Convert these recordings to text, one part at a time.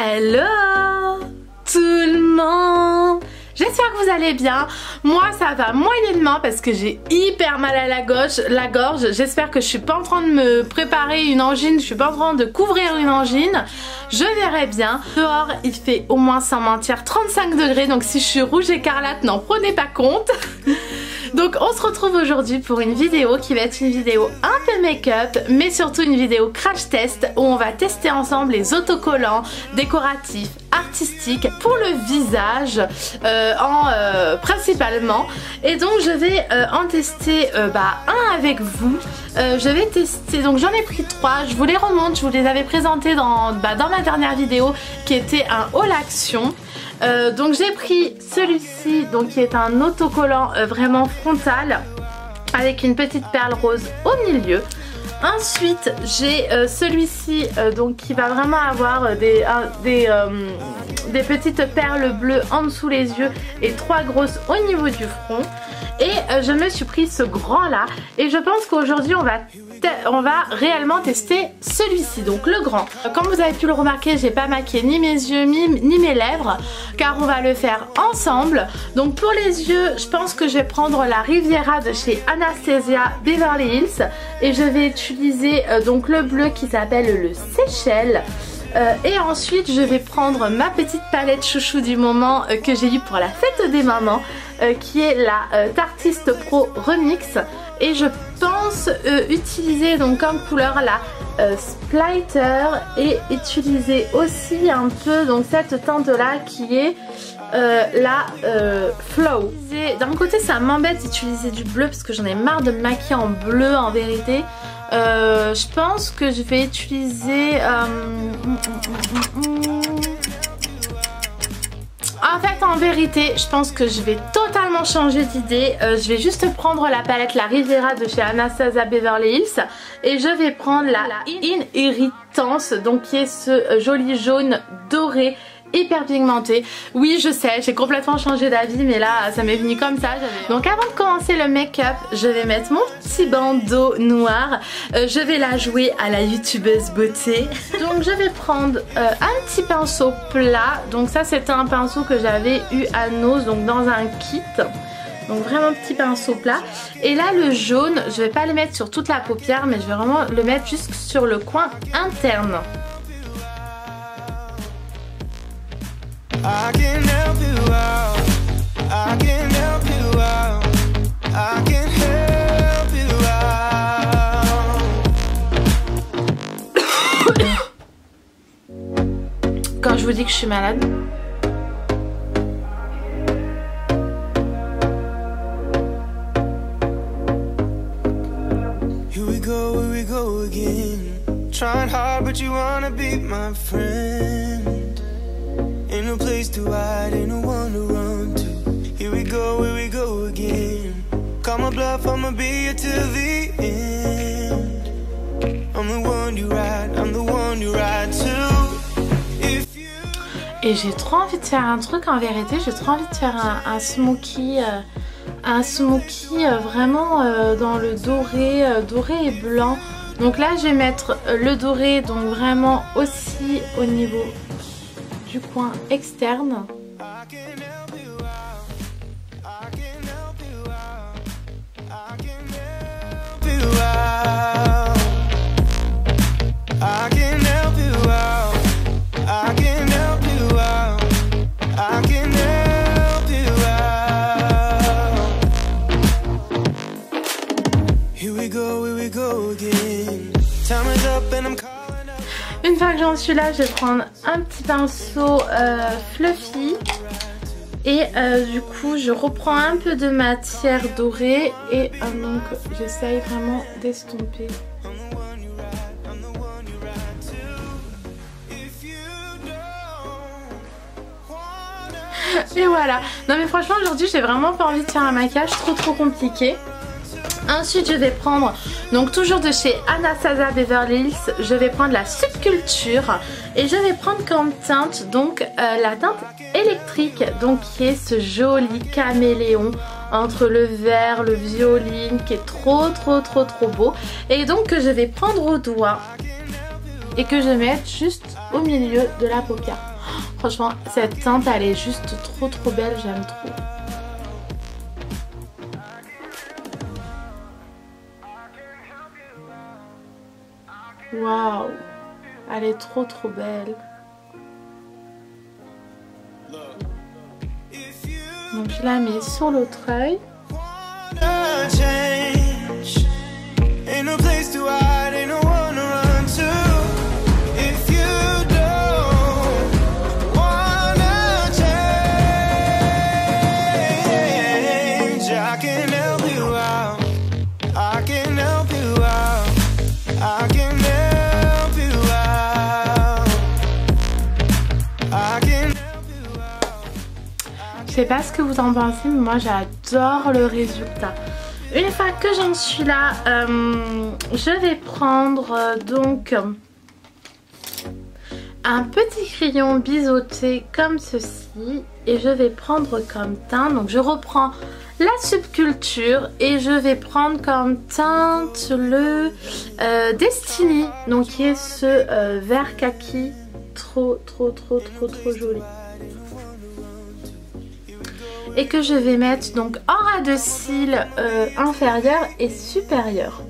Hello tout le monde, j'espère que vous allez bien. Moi ça va moyennement parce que j'ai hyper mal à la gorge. J'espère que je suis pas en train de me préparer une angine, je suis pas en train de couvrir une angine. Je verrai bien. Dehors il fait au moins, sans mentir, 35 degrés, donc si je suis rouge écarlate, n'en prenez pas compte. Donc on se retrouve aujourd'hui pour une vidéo qui va être une vidéo un peu make-up, mais surtout une vidéo crash test où on va tester ensemble les autocollants décoratifs artistiques pour le visage principalement. Et donc je vais en tester un avec vous. Je vais tester, donc j'en ai pris 3, je vous les remonte, je vous les avais présentés dans ma dernière vidéo qui était un haul action. Donc j'ai pris celui-ci, donc qui est un autocollant vraiment frontal avec une petite perle rose au milieu. Ensuite j'ai celui-ci donc qui va vraiment avoir des petites perles bleues en dessous les yeux et 3 grosses au niveau du front. Et je me suis pris ce grand là et je pense qu'aujourd'hui on va réellement tester celui-ci, donc le grand. Comme vous avez pu le remarquer, j'ai pas maquillé ni mes yeux ni mes lèvres car on va le faire ensemble. Donc pour les yeux, je pense que je vais prendre la Riviera de chez Anastasia Beverly Hills et je vais utiliser donc le bleu qui s'appelle le Seychelles. Et ensuite je vais prendre ma petite palette chouchou du moment que j'ai eue pour la fête des mamans, qui est la Tartiste Pro Remix, et je pense utiliser donc comme couleur la Splitter et utiliser aussi un peu donc cette teinte là qui est la Flow. D'un côté ça m'embête d'utiliser du bleu parce que j'en ai marre de me maquiller en bleu en vérité. Je pense que je vais utiliser en fait, en vérité, je pense que je vais totalement changer d'idée. Je vais juste prendre la palette la Riviera de chez Anastasia Beverly Hills et je vais prendre la Irritance, donc qui est ce joli jaune doré hyper pigmenté. Oui, je sais, j'ai complètement changé d'avis, mais là ça m'est venu comme ça. Donc avant de commencer le make-up, je vais mettre mon petit bandeau noir. Je vais la jouer à la youtubeuse beauté. Donc je vais prendre un petit pinceau plat. Donc ça c'était un pinceau que j'avais eu à Nose, donc dans un kit. Donc vraiment petit pinceau plat. Et là le jaune, je vais pas le mettre sur toute la paupière, mais je vais vraiment le mettre juste sur le coin interne. I can help you out. I can help you out. I can help you out. Quand je vous dis que je suis malade. Here we go again. Trying hard but you wanna be my friend. Ain't no place to hide, ain't no one to run to. Here we go again. Call my bluff, I'ma be here till the end. I'm the one you ride, I'm the one you ride to. Et j'ai trop envie de faire un truc en vérité, j'ai trop envie de faire un smoky, vraiment dans le doré, doré et blanc. Donc là je vais mettre le doré, donc vraiment aussi au niveau du coin externe. Une fois que j'en suis là, je vais prendre un petit pinceau fluffy et du coup je reprends un peu de matière dorée et donc j'essaye vraiment d'estomper. Et voilà. Non mais franchement aujourd'hui j'ai vraiment pas envie de faire un maquillage trop compliqué. Ensuite je vais prendre, donc toujours de chez Anastasia Beverly Hills, je vais prendre la Subculture et je vais prendre comme teinte donc la teinte électrique, donc qui est ce joli caméléon entre le vert, le violine, qui est trop beau, et donc que je vais prendre au doigt et que je vais mettre juste au milieu de la paupière. Franchement, cette teinte, elle est juste trop belle, j'aime trop. Waouh, elle est trop belle. Donc je la mets sur l'autre œil. Je sais pas ce que vous en pensez, mais moi j'adore le résultat. Une fois que j'en suis là, je vais prendre donc un petit crayon biseauté comme ceci et je vais prendre comme teinte. Donc je reprends la Subculture et je vais prendre comme teinte le Destiny, donc qui est ce vert kaki trop joli. Et que je vais mettre donc en ras de cils inférieur et supérieur.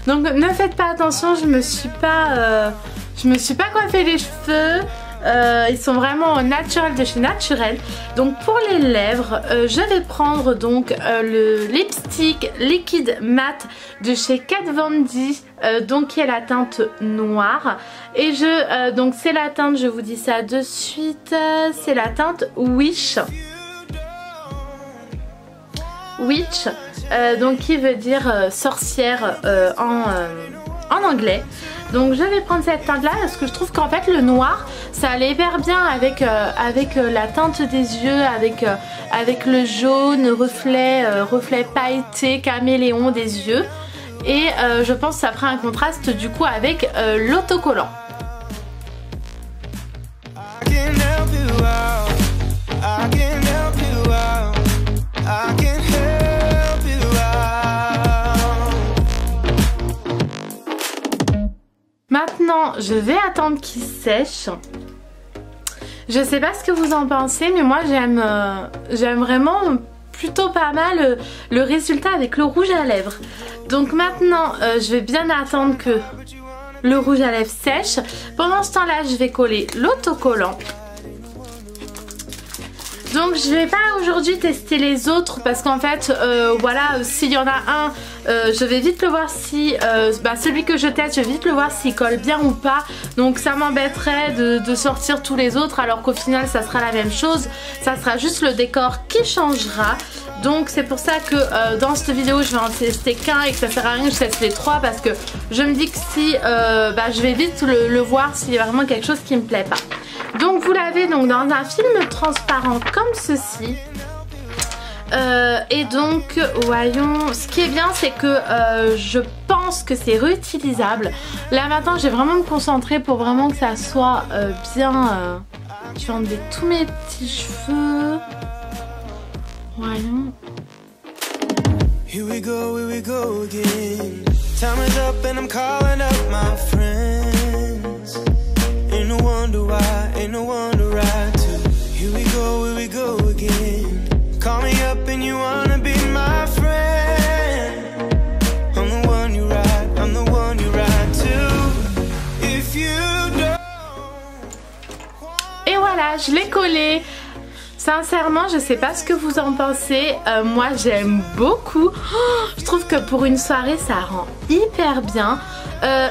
Donc ne faites pas attention, je me suis pas coiffé les cheveux. Ils sont vraiment au naturel de chez Naturel. Donc pour les lèvres, je vais prendre donc le lipstick liquide mat de chez Kat Von D, donc qui est la teinte noire. Et donc c'est la teinte, je vous dis ça de suite, c'est la teinte Wish. Witch, donc qui veut dire sorcière en anglais. Donc je vais prendre cette teinte là parce que je trouve qu'en fait le noir ça allait hyper bien avec la teinte des yeux, avec le jaune reflet pailleté caméléon des yeux. Et je pense que ça fera un contraste du coup avec l'autocollant. Maintenant, je vais attendre qu'il sèche. Je sais pas ce que vous en pensez, mais moi j'aime vraiment plutôt pas mal le résultat avec le rouge à lèvres. Donc maintenant, je vais bien attendre que le rouge à lèvres sèche. Pendant ce temps-là, je vais coller l'autocollant. Donc je vais pas aujourd'hui tester les autres parce qu'en fait voilà, s'il y en a un je vais vite le voir si celui que je teste, je vais vite le voir s'il colle bien ou pas. Donc ça m'embêterait de sortir tous les autres alors qu'au final ça sera la même chose. Ça sera juste le décor qui changera. Donc c'est pour ça que dans cette vidéo je vais en tester qu'un et que ça sert à rien que je teste les trois, parce que je me dis que si je vais vite le voir s'il y a vraiment quelque chose qui me plaît pas. Donc vous l'avez donc dans un film transparent comme ceci. Et donc voyons, ce qui est bien c'est que je pense que c'est réutilisable. Là maintenant je vais vraiment me concentrer pour vraiment que ça soit Je vais enlever tous mes petits cheveux. Voyons. Here we go again. Time is up and I'm calling up my friends. Ain't no wonder why, ain't no wonder I too. Here we go again. Call me up and you wanna be my friend. I'm the one you ride, I'm the one you ride to. If you don't. Et voilà, je l'ai collé. Sincèrement, je sais pas ce que vous en pensez. Moi, j'aime beaucoup. Oh, je trouve que pour une soirée, ça rend hyper bien.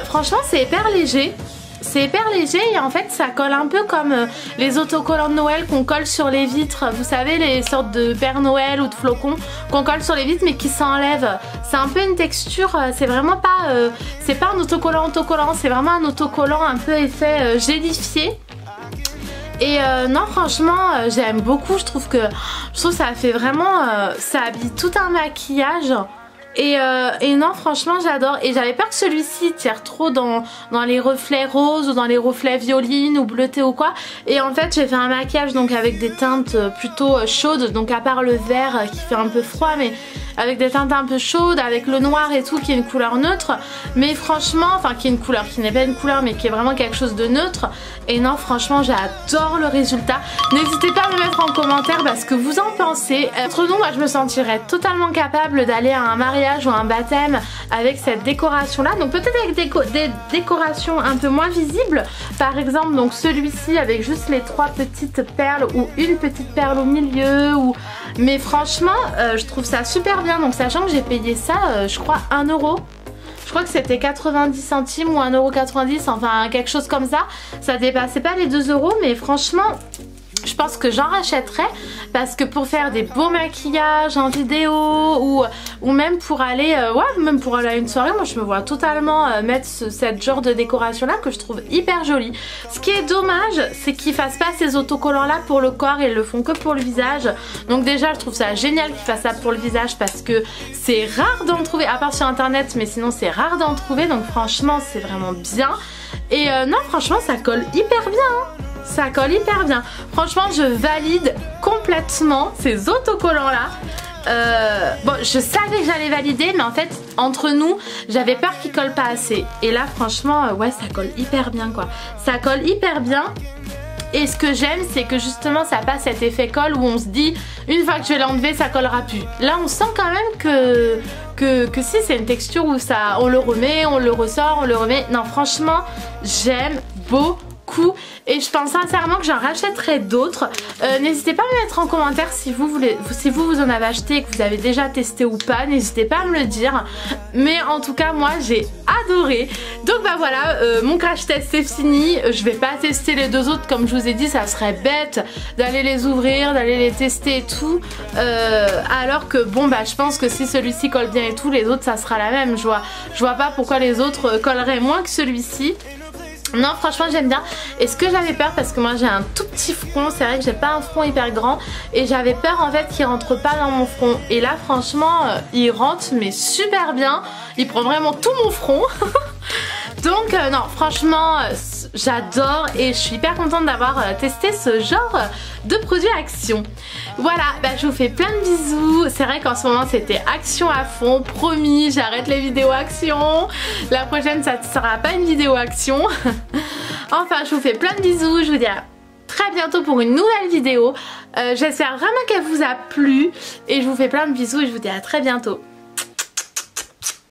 Franchement, c'est hyper léger. C'est hyper léger et en fait, ça colle un peu comme les autocollants de Noël qu'on colle sur les vitres. Vous savez, les sortes de Père Noël ou de flocons qu'on colle sur les vitres mais qui s'enlèvent. C'est un peu une texture, c'est vraiment pas... c'est pas un autocollant, c'est vraiment un autocollant un peu effet gélifié. Et non, franchement, j'aime beaucoup. Je trouve que ça fait vraiment, ça habille tout un maquillage. Et non, franchement, j'adore. Et j'avais peur que celui-ci tire trop dans les reflets roses ou dans les reflets violines ou bleutés ou quoi. Et en fait, j'ai fait un maquillage donc avec des teintes plutôt chaudes. Donc à part le vert qui fait un peu froid, mais avec des teintes un peu chaudes, avec le noir et tout qui est une couleur neutre. Mais franchement, enfin qui est une couleur, qui n'est pas une couleur mais qui est vraiment quelque chose de neutre. Et non, franchement, j'adore le résultat. N'hésitez pas à me mettre en commentaire ce que vous en pensez. Entre nous, moi je me sentirais totalement capable d'aller à un mariage ou un baptême avec cette décoration là. Donc peut-être avec des décorations un peu moins visibles. Par exemple donc celui-ci avec juste les 3 petites perles ou une petite perle au milieu. Mais franchement je trouve ça super bien. Donc sachant que j'ai payé ça je crois 1 €. Je crois que c'était 90 centimes ou 1,90 €, enfin quelque chose comme ça. Ça dépassait pas les 2 € mais franchement... je pense que j'en rachèterai parce que pour faire des beaux maquillages en vidéo ou même pour aller même pour aller à une soirée, moi je me vois totalement mettre cette genre de décoration là que je trouve hyper jolie. Ce qui est dommage, c'est qu'ils fassent pas ces autocollants là pour le corps, ils le font que pour le visage. Donc déjà je trouve ça génial qu'ils fassent ça pour le visage parce que c'est rare d'en trouver, à part sur internet, mais sinon c'est rare d'en trouver, donc franchement c'est vraiment bien. Et non, franchement ça colle hyper bien hein. Ça colle hyper bien. Franchement, je valide complètement ces autocollants là. Bon, je savais que j'allais valider, mais en fait, entre nous, j'avais peur qu'ils collent pas assez. Et là, franchement, ouais, ça colle hyper bien quoi. Ça colle hyper bien. Et ce que j'aime, c'est que justement, ça passe cet effet colle où on se dit, une fois que je vais l'enlever, ça collera plus. Là, on sent quand même que si c'est une texture où ça, on le remet, on le ressort, on le remet. Non, franchement, j'aime beaucoup. Et je pense sincèrement que j'en rachèterai d'autres. N'hésitez pas à me mettre en commentaire si vous en avez acheté et que vous avez déjà testé ou pas. N'hésitez pas à me le dire. Mais en tout cas moi j'ai adoré. Donc bah voilà, mon crash test c'est fini. Je vais pas tester les 2 autres comme je vous ai dit, ça serait bête d'aller les ouvrir, d'aller les tester et tout. Alors que bon bah je pense que si celui-ci colle bien et tout, les autres ça sera la même. Je vois pas pourquoi les autres colleraient moins que celui-ci. Non, franchement j'aime bien. Et ce que j'avais peur, parce que moi j'ai un tout petit front, c'est vrai que j'ai pas un front hyper grand, et j'avais peur en fait qu'il rentre pas dans mon front. Et là franchement il rentre mais super bien. Il prend vraiment tout mon front. Donc non, franchement j'adore et je suis hyper contente d'avoir testé ce genre de produit Action. Voilà, bah, je vous fais plein de bisous. C'est vrai qu'en ce moment c'était Action à fond. Promis, j'arrête les vidéos Action. La prochaine ça ne sera pas une vidéo Action. Enfin, je vous fais plein de bisous. Je vous dis à très bientôt pour une nouvelle vidéo. J'espère vraiment qu'elle vous a plu. Et je vous fais plein de bisous et je vous dis à très bientôt.